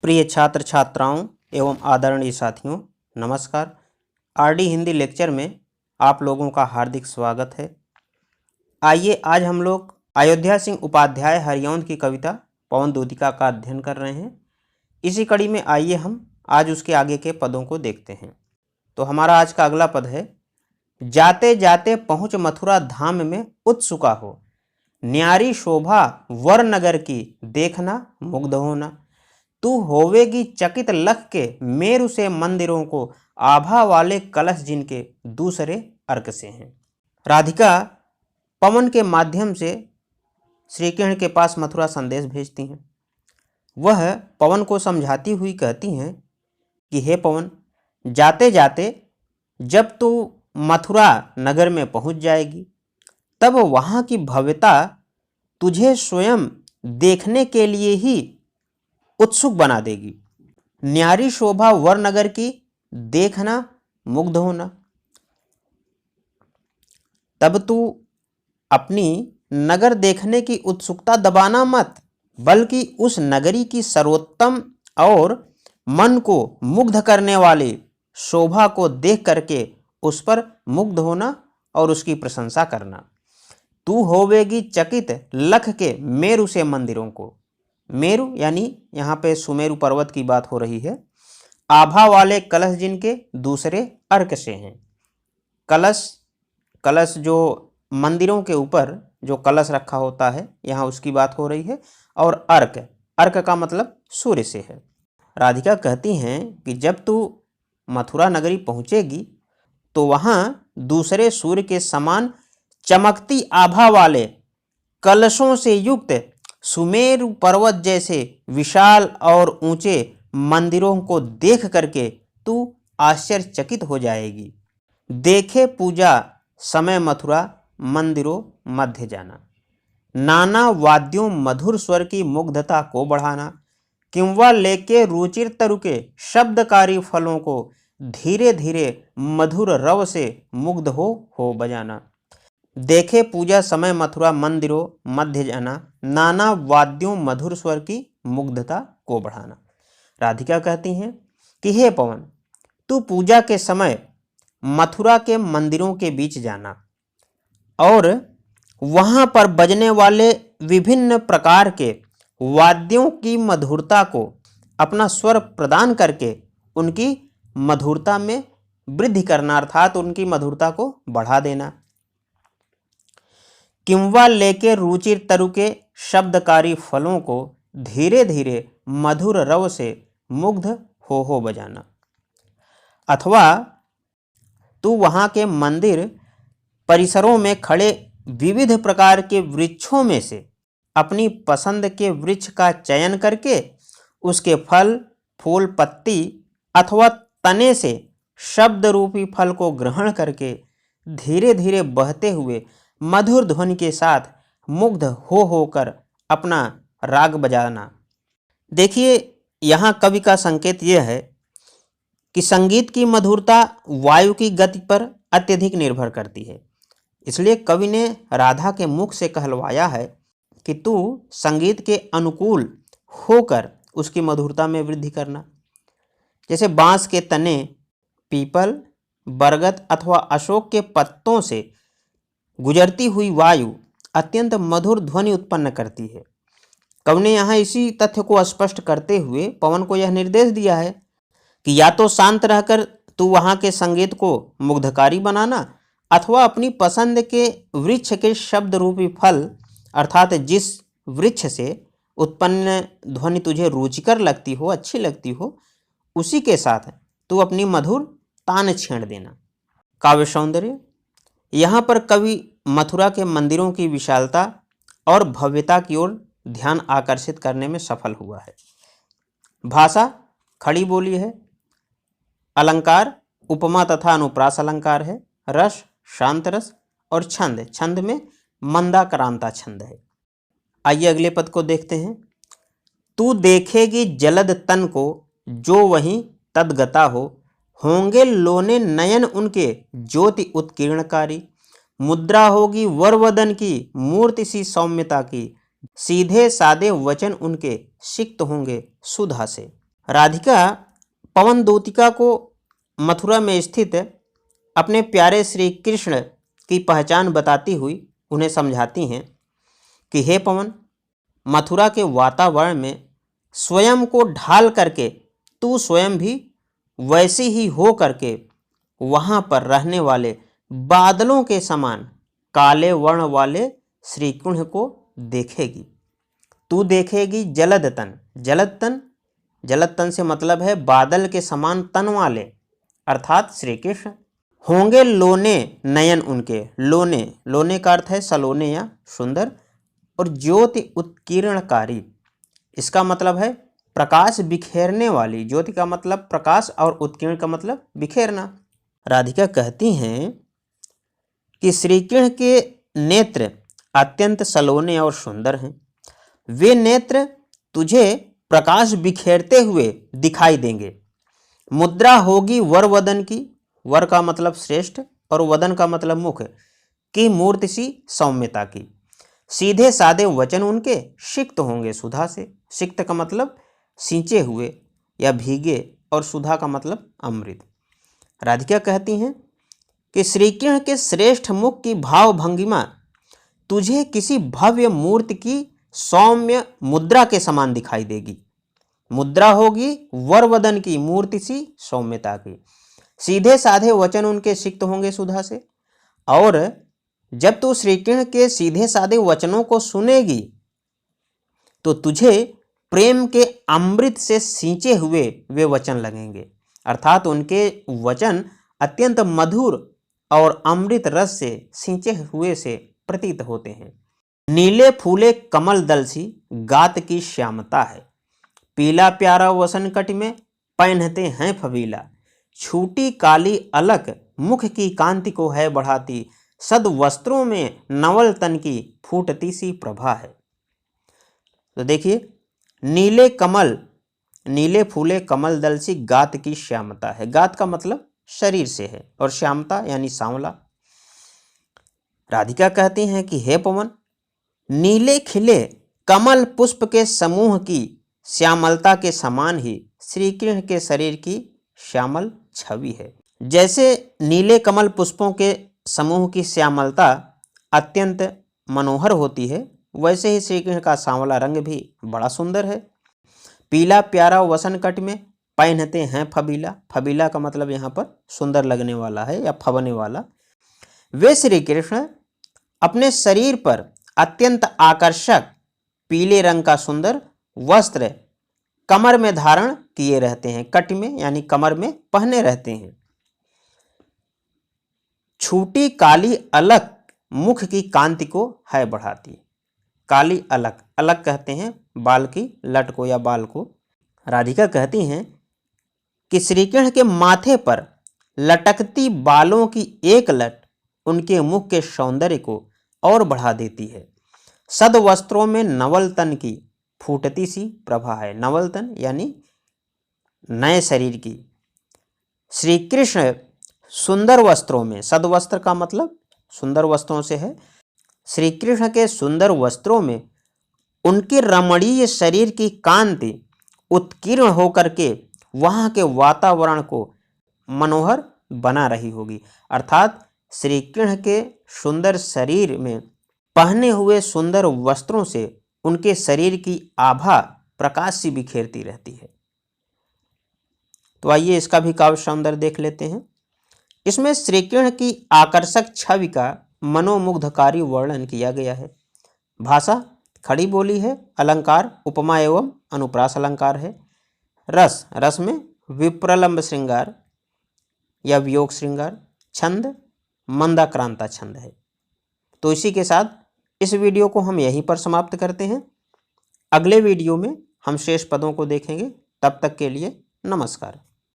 प्रिय छात्र छात्राओं एवं आदरणीय साथियों, नमस्कार। आरडी हिंदी लेक्चर में आप लोगों का हार्दिक स्वागत है। आइए आज हम लोग अयोध्या सिंह उपाध्याय हरिऔंध की कविता पवन दूतिका का अध्ययन कर रहे हैं। इसी कड़ी में आइए हम आज उसके आगे के पदों को देखते हैं। तो हमारा आज का अगला पद है, जाते जाते पहुँच मथुरा धाम में उत्सुका हो, न्यारी शोभा वर नगर की देखना मुग्ध होना। तू होवेगी चकित लख के मेरु से मंदिरों को, आभा वाले कलश जिनके दूसरे अर्क से हैं। राधिका पवन के माध्यम से श्री कृष्ण के पास मथुरा संदेश भेजती हैं। वह पवन को समझाती हुई कहती हैं कि हे पवन, जाते जाते जब तू मथुरा नगर में पहुंच जाएगी तब वहाँ की भव्यता तुझे स्वयं देखने के लिए ही उत्सुक बना देगी। न्यारी शोभा वर नगर की देखना मुग्ध होना। तब तू अपनी नगर देखने की उत्सुकता दबाना मत, बल्कि उस नगरी की सर्वोत्तम और मन को मुग्ध करने वाली शोभा को देख करके उस पर मुग्ध होना और उसकी प्रशंसा करना। तू होवेगी चकित लख के मेरु से मंदिरों को। मेरु यानी यहाँ पे सुमेरु पर्वत की बात हो रही है। आभा वाले कलश जिनके दूसरे अर्क से हैं। कलश जो मंदिरों के ऊपर जो कलश रखा होता है, यहाँ उसकी बात हो रही है। और अर्क का मतलब सूर्य से है। राधिका कहती हैं कि जब तू मथुरा नगरी पहुँचेगी तो वहाँ दूसरे सूर्य के समान चमकती आभा वाले कलशों से युक्त सुमेरु पर्वत जैसे विशाल और ऊंचे मंदिरों को देख करके तू आश्चर्यचकित हो जाएगी। देखे पूजा समय मथुरा मंदिरों मध्य जाना। नाना वाद्यों मधुर स्वर की मुग्धता को बढ़ाना। किंवा लेके रुचिर तरु के शब्दकारी फलों को धीरे धीरे मधुर रव से मुग्ध हो बजाना। देखे पूजा समय मथुरा मंदिरों मध्य जाना। नाना वाद्यों मधुर स्वर की मुग्धता को बढ़ाना। राधिका कहती हैं कि हे पवन, तू पूजा के समय मथुरा के मंदिरों के बीच जाना और वहाँ पर बजने वाले विभिन्न प्रकार के वाद्यों की मधुरता को अपना स्वर प्रदान करके उनकी मधुरता में वृद्धि करना, अर्थात उनकी मधुरता को बढ़ा देना। किंवा लेके रुचिर तरु के शब्दकारी फलों को धीरे धीरे मधुर रव से मुग्ध हो बजाना। अथवा तू वहाँ के मंदिर परिसरों में खड़े विविध प्रकार के वृक्षों में से अपनी पसंद के वृक्ष का चयन करके उसके फल, फूल, पत्ती अथवा तने से शब्द रूपी फल को ग्रहण करके धीरे धीरे बहते हुए मधुर ध्वनि के साथ मुग्ध होकर अपना राग बजाना। देखिए, यहाँ कवि का संकेत यह है कि संगीत की मधुरता वायु की गति पर अत्यधिक निर्भर करती है। इसलिए कवि ने राधा के मुख से कहलवाया है कि तू संगीत के अनुकूल होकर उसकी मधुरता में वृद्धि करना। जैसे बांस के तने, पीपल, बरगद अथवा अशोक के पत्तों से गुजरती हुई वायु अत्यंत मधुर ध्वनि उत्पन्न करती है। कवि ने यहाँ इसी तथ्य को स्पष्ट करते हुए पवन को यह निर्देश दिया है कि या तो शांत रहकर तू वहाँ के संगीत को मुग्धकारी बनाना, अथवा अपनी पसंद के वृक्ष के शब्द रूपी फल, अर्थात जिस वृक्ष से उत्पन्न ध्वनि तुझे रुचिकर लगती हो, अच्छी लगती हो, उसी के साथ तू अपनी मधुर तान छेड़ देना। काव्य सौंदर्य। यहाँ पर कवि मथुरा के मंदिरों की विशालता और भव्यता की ओर ध्यान आकर्षित करने में सफल हुआ है। भाषा खड़ी बोली है। अलंकार उपमा तथा अनुप्रास अलंकार है। रस शांत रस और छंद में मंदाक्रांता छंद है। आइए अगले पद को देखते हैं। तू देखेगी जलद तन को जो वहीं तदगता हो, होंगे लोने नयन उनके ज्योति उत्कीर्णकारी। मुद्रा होगी वरवदन की मूर्ति सी सौम्यता की, सीधे सादे वचन उनके सिक्त होंगे सुधा से। राधिका पवन दूतिका को मथुरा में स्थित अपने प्यारे श्री कृष्ण की पहचान बताती हुई उन्हें समझाती हैं कि हे पवन, मथुरा के वातावरण में स्वयं को ढाल करके तू स्वयं भी वैसी ही हो करके वहाँ पर रहने वाले बादलों के समान काले वर्ण वाले श्री कृष्ण को देखेगी। तू देखेगी जलद तन। जलद तन से मतलब है बादल के समान तन वाले, अर्थात श्री कृष्ण। होंगे लोने नयन उनके। लोने का अर्थ है सलोने या सुंदर, और ज्योति उत्कीर्णकारी, इसका मतलब है प्रकाश बिखेरने वाली। ज्योति का मतलब प्रकाश और उत्कीर्ण का मतलब बिखेरना। राधिका कहती हैं कि श्री कृष्ण के नेत्र अत्यंत सलोने और सुंदर हैं। वे नेत्र तुझे प्रकाश बिखेरते हुए दिखाई देंगे। मुद्रा होगी वर वदन की। वर का मतलब श्रेष्ठ और वदन का मतलब मुख की मूर्ति सी सौम्यता की। सीधे सादे वचन उनके सिक्त होंगे सुधा से। सिक्त का मतलब सींचे हुए या भीगे, और सुधा का मतलब अमृत। राधिका कहती हैं कि श्री कृष्ण के श्रेष्ठ मुख की भाव भंगिमा तुझे किसी भव्य मूर्ति की सौम्य मुद्रा के समान दिखाई देगी। मुद्रा होगी वर वदन की, मूर्ति सी सौम्यता की। सीधे साधे वचन उनके सिक्त होंगे सुधा से। और जब तू श्री कृष्ण के सीधे साधे वचनों को सुनेगी तो तुझे प्रेम के अमृत से सींचे हुए वे वचन लगेंगे, अर्थात उनके वचन अत्यंत मधुर और अमृत रस से सींचे हुए से प्रतीत होते हैं। नीले फूले कमल दल सी गात की श्यामता है। पीला प्यारा वसन कट में पहनते हैं फबीला। छूटी काली अलक मुख की कांति को है बढ़ाती। सद वस्त्रों में नवल तन की फूटती सी प्रभा है। तो देखिए, नीले फूले कमल दल सी गात की श्यामता है। गात का मतलब शरीर से है, और श्यामता यानी सांवला। राधिका कहती हैं कि हे पवन, नीले खिले कमल पुष्प के समूह की श्यामलता के समान ही श्री कृष्ण के शरीर की श्यामल छवि है। जैसे नीले कमल पुष्पों के समूह की श्यामलता अत्यंत मनोहर होती है, वैसे ही श्री कृष्ण का सांवला रंग भी बड़ा सुंदर है। पीला प्यारा वसन कट में पहनते हैं फबीला। फबीला का मतलब यहाँ पर सुंदर लगने वाला है या फबने वाला। वे श्री कृष्ण अपने शरीर पर अत्यंत आकर्षक पीले रंग का सुंदर वस्त्र कमर में धारण किए रहते हैं। कट में यानी कमर में पहने रहते हैं। छूटी काली अलक मुख की कांति को है बढ़ाती। काली अलक, अलक कहते हैं बाल की लट को या बाल को। राधिका कहती हैं कि श्री कृष्ण के माथे पर लटकती बालों की एक लट उनके मुख के सौंदर्य को और बढ़ा देती है। सद वस्त्रों में नवल तन की फूटती सी प्रभा है। नवल तन यानी नए शरीर की। श्री कृष्ण सुंदर वस्त्रों में, सद वस्त्र का मतलब सुंदर वस्त्रों से है। श्री कृष्ण के सुंदर वस्त्रों में उनके रमणीय शरीर की कांति उत्कीर्ण होकर के वहाँ के वातावरण को मनोहर बना रही होगी, अर्थात श्री कृष्ण के सुंदर शरीर में पहने हुए सुंदर वस्त्रों से उनके शरीर की आभा प्रकाश सी बिखेरती रहती है। तो आइए इसका भी काव्य सौंदर्य देख लेते हैं। इसमें श्री कृष्ण की आकर्षक छवि का मनोमुग्धकारी वर्णन किया गया है। भाषा खड़ी बोली है। अलंकार उपमा एवं अनुप्रास अलंकार है। रस में विप्रलंब श्रृंगार या वियोग श्रृंगार। छंद मंदाक्रांता छंद है। तो इसी के साथ इस वीडियो को हम यहीं पर समाप्त करते हैं। अगले वीडियो में हम शेष पदों को देखेंगे। तब तक के लिए नमस्कार।